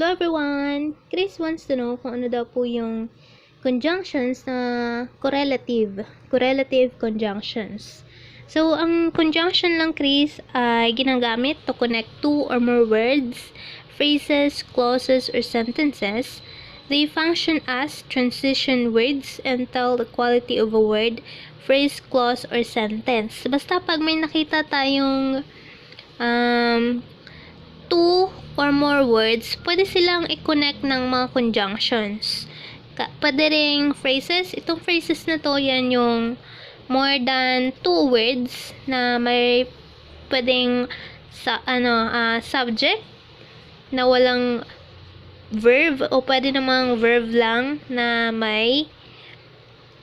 Hello everyone! Chris wants to know kung ano daw po yung conjunctions na correlative conjunctions. So, ang conjunction lang, Chris, ay ginagamit to connect two or more words, phrases, clauses, or sentences. They function as transition words and tell the quality of a word, phrase, clause, or sentence. Basta pag may nakita tayong two or more words, pwede silang i-connect ng mga conjunctions. Pwede ring phrases. Itong phrases na to, yan yung more than two words na may pwedeng subject na walang verb, o pwede namang verb lang na may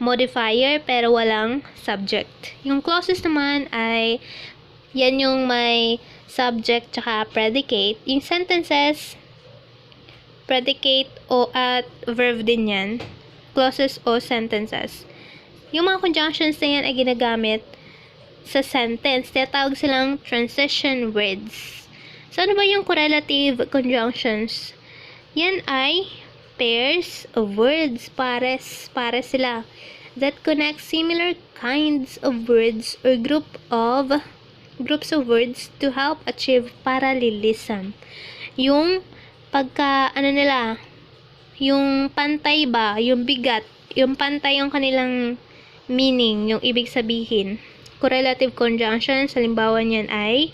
modifier pero walang subject. Yung clauses naman ay yan yung may subject tsaka predicate. Yung sentences, predicate o at verb din yan. Clauses o sentences. Yung mga conjunctions na yan ay ginagamit sa sentence. Tinatawag silang transition words. So, ano ba yung correlative conjunctions? Yan ay pairs of words. Pares sila. That connect similar kinds of words or groups of words to help achieve parallelism. Yung yung pantay ba, yung bigat, yung pantay yung kanilang meaning, yung ibig sabihin. Correlative conjunctions, halimbawa niyan ay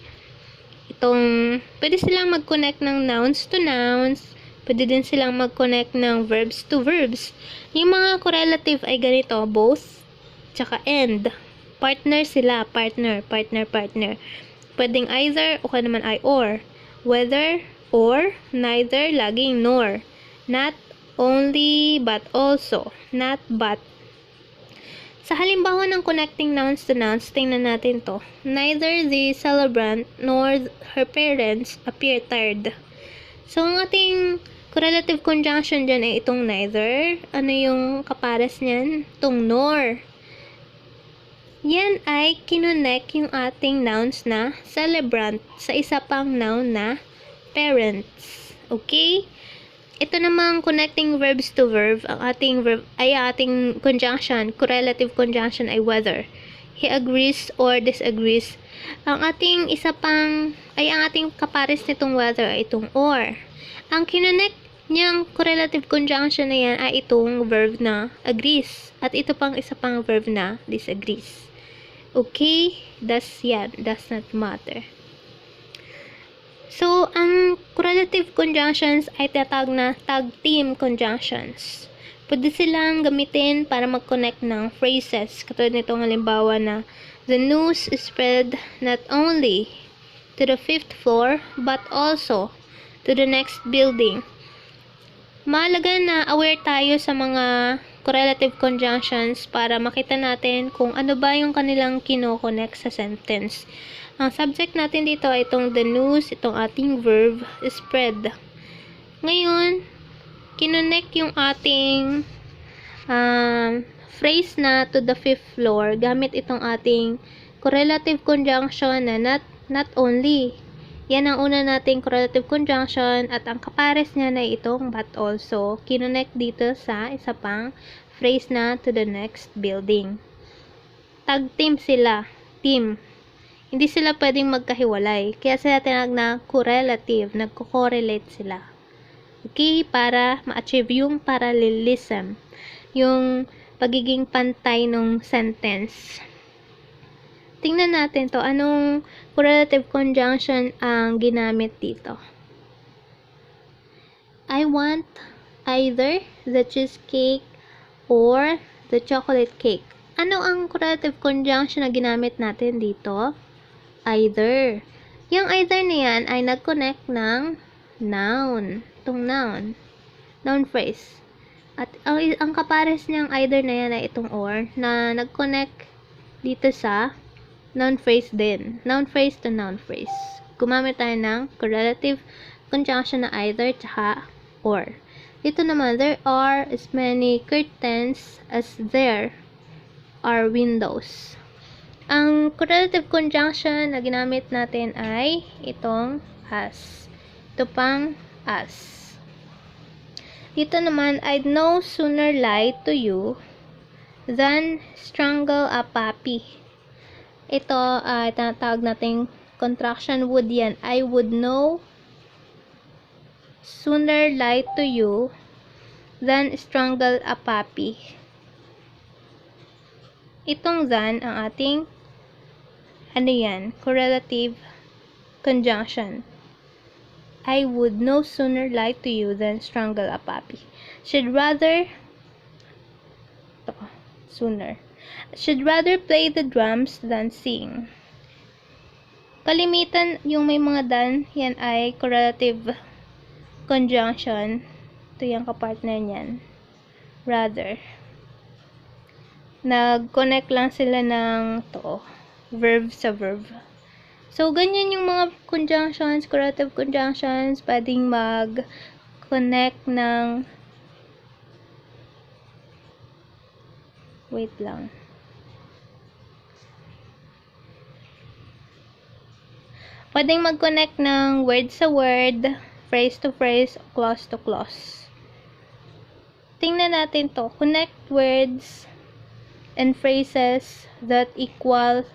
pwede silang mag-connect ng nouns to nouns, pwede din silang mag-connect ng verbs to verbs. Yung mga correlative ay ganito, both, tsaka and. Partner sila, partner. Pwedeng either, o kaya naman ay or. Whether, or, neither, laging nor. Not only, but also. Not but. Sa halimbawa ng connecting nouns to nouns, tingnan natin to. Neither the celebrant nor her parents appear tired. So, ang ating correlative conjunction dyan ay itong neither. Ano yung kapares niyan? Itong nor. Yan ay kinonek yung ating nouns na celebrant sa isa pang noun na parents. Okay? Ito namang connecting verbs to verb, ang ating conjunction, correlative conjunction ay whether. He agrees or disagrees. Ang ating kapares nitong whether ay itong or. Ang kinonek niyang correlative conjunction na yan ay itong verb na agrees. At ito pang isa pang verb na disagrees. Okay? Does not matter. So, ang correlative conjunctions ay tinatawag na tag team conjunctions. Pwede silang gamitin para mag-connect ng phrases. Katulad nitong halimbawa na, the news is spread not only to the 5th floor, but also to the next building. Mahalaga na aware tayo sa mga correlative conjunctions para makita natin kung ano ba yung kanilang kino-connect sa sentence. Ang subject natin dito ay itong the news, itong ating verb, spread. Ngayon, kinonect yung ating phrase na to the 5th floor gamit itong ating correlative conjunction na not only. Yan ang una nating correlative conjunction at ang kapares niya na itong but also. Kinonect dito sa isa pang phrase na to the next building. Tag team sila. Team. Hindi sila pwedeng magkahiwalay. Kaya sila tinawag na correlative. Nagko-correlate sila. Okay? Para ma-achieve yung parallelism. Yung pagiging pantay ng sentence. Tingnan natin to. Anong correlative conjunction ang ginamit dito? I want either the cheesecake or the chocolate cake. Ano ang correlative conjunction na ginamit natin dito? Either. Yung either na yan ay nag-connect ng noun. Itong noun. Noun phrase. At ang kapares niyang either na yan ay itong or na nag-connect dito sa noun phrase din. Noun phrase to noun phrase. Gumamit tayo ng correlative conjunction na either tsaka or. Dito naman, there are as many curtains as there are windows. Ang correlative conjunction na ginamit natin ay itong as. Ito pang as. Dito naman, I'd no sooner lie to you than strangle a puppy. Ito, tinatawag nating contraction would yan. I would no sooner lie to you than strangle a puppy. Itong than, ang ating, correlative conjunction. I would no sooner lie to you than strangle a puppy. Should rather play the drums than sing. Kalimitan yung may mga than, yan ay correlative conjunction. Ito yung kapartner niyan. Rather. Nag-connect lang sila ng verb sa verb. So, ganyan yung mga conjunctions, correlative conjunctions, pwedeng mag-connect ng wait lang. Pwedeng mag-connect ng word sa word, phrase to phrase, clause to clause. Tingnan natin to. Connect words and phrases that equal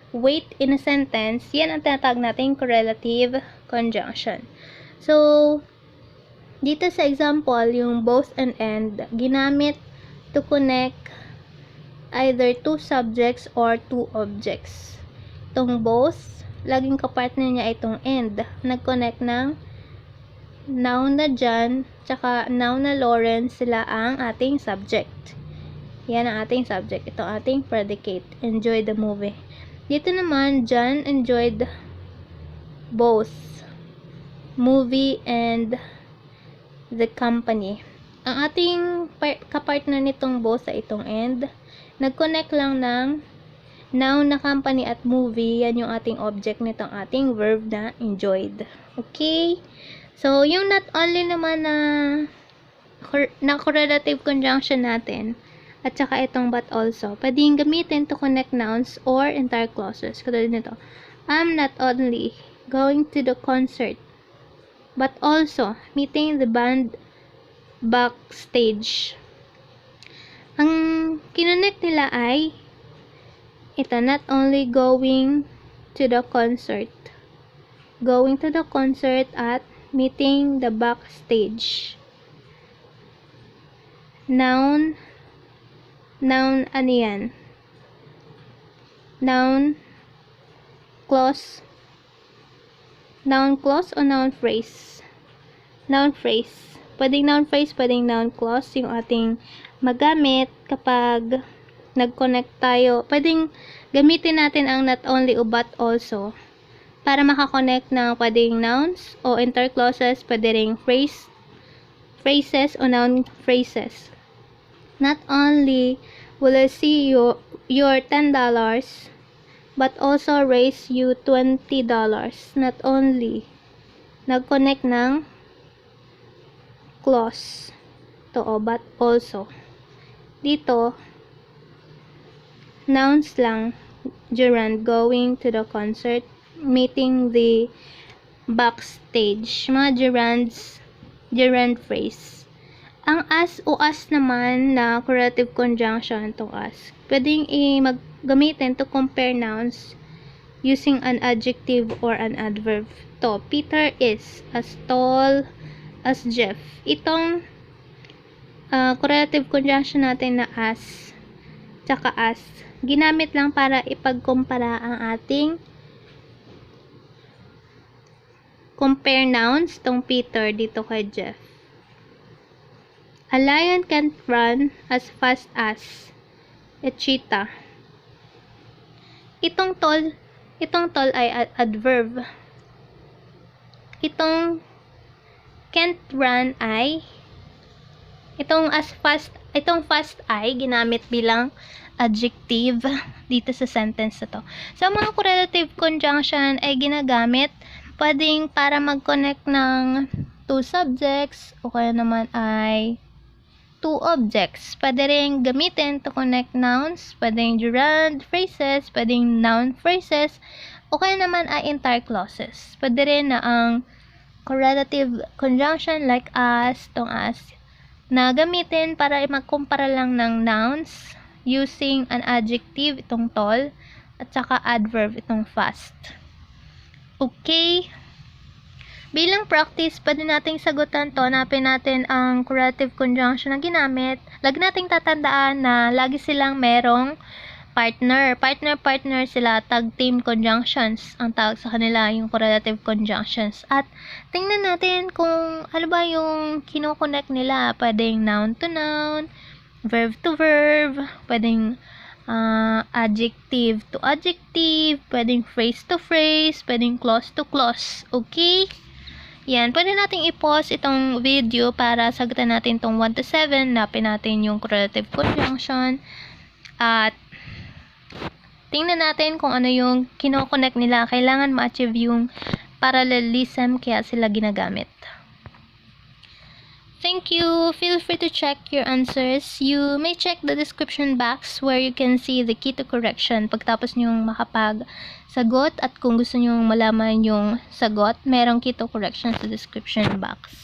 weight in a sentence. Yan ang tinatawag natin correlative conjunction. So, dito sa example, yung both and end, ginamit to connect either two subjects or two objects. Itong both, laging kapartner niya itong end. Nag-connect ng noun na John, tsaka noun na Lawrence, sila ang ating subject. Yan ang ating subject. Ito ang ating predicate. Enjoy the movie. Dito naman, John enjoyed both movie and the company. Ang ating kapartner nitong both sa itong end, nag-connect lang ng noun na company at movie. Yan yung ating object nitong ating verb na enjoyed. Okay? So, yung not only naman na correlative conjunction natin, at saka itong but also, pwedeng gamitin to connect nouns or entire clauses. Katulad nito, I'm not only going to the concert, but also meeting the band backstage. Ang kinonnect nila ay ito, not only going to the concert at meeting the backstage. Noun, ano yan? Noun clause o noun phrase? Noun phrase. Pwedeng noun phrase, pwedeng noun clause yung ating magamit kapag nag-connect tayo. Pwedeng gamitin natin ang not only o but also para makakonect ng pwedeng nouns o entire clauses, pwede ring phrases o noun phrases. Not only will I see your $10, but also raise you $20. Not only nag-connect ng clause to but also. Dito, nouns lang, gerund, going to the concert, meeting the backstage. Mga gerund phrase. Ang as o as naman na correlative conjunction, itong as, pwedeng gamitin to compare nouns using an adjective or an adverb. To, Peter is as tall as Jeff. Itong correlative conjunction natin na as, tsaka as, ginamit lang para ipagkumpara ang ating compare nouns, tong Peter dito kay Jeff. A lion can't run as fast as a cheetah. Itong tall ay adverb. Itong can't run ay itong fast ay ginamit bilang adjective dito sa sentence na to. So, mga correlative conjunction ay ginagamit pwedeng para mag-connect ng two subjects o kaya naman ay two objects. Pwede rin gamitin to connect nouns, pwedeng gerund phrases, pwedeng noun phrases, o kaya naman ay entire clauses. Pwede rin na ang correlative conjunction like as, tong as, na gamitin para magkumpara lang ng nouns using an adjective, itong tall, at saka adverb, itong fast. Okay? Bilang practice, pwede nating sagutan to. Hanapin natin ang correlative conjunction na ginamit. Lagi nating tatandaan na lagi silang merong partner. Partner sila. Tag team conjunctions. Ang tawag sa kanila yung correlative conjunctions. At tingnan natin kung ano ba yung kinoconnect nila. Pwedeng noun to noun, verb to verb, pwedeng adjective to adjective, pwedeng phrase to phrase, pwedeng clause to clause. Okay? Yan, pwede nating i-pause itong video para sagutan natin itong 1 to 7. Napin natin yung correlative conjunction. At tingnan natin kung ano yung kinoconnect nila. Kailangan ma-achieve yung parallelism kaya sila ginagamit. Thank you. Feel free to check your answers. You may check the description box where you can see the key to correction. Pagtapos nyong makapag-sagot at kung gusto nyong malaman yung sagot, merong key to correction sa description box.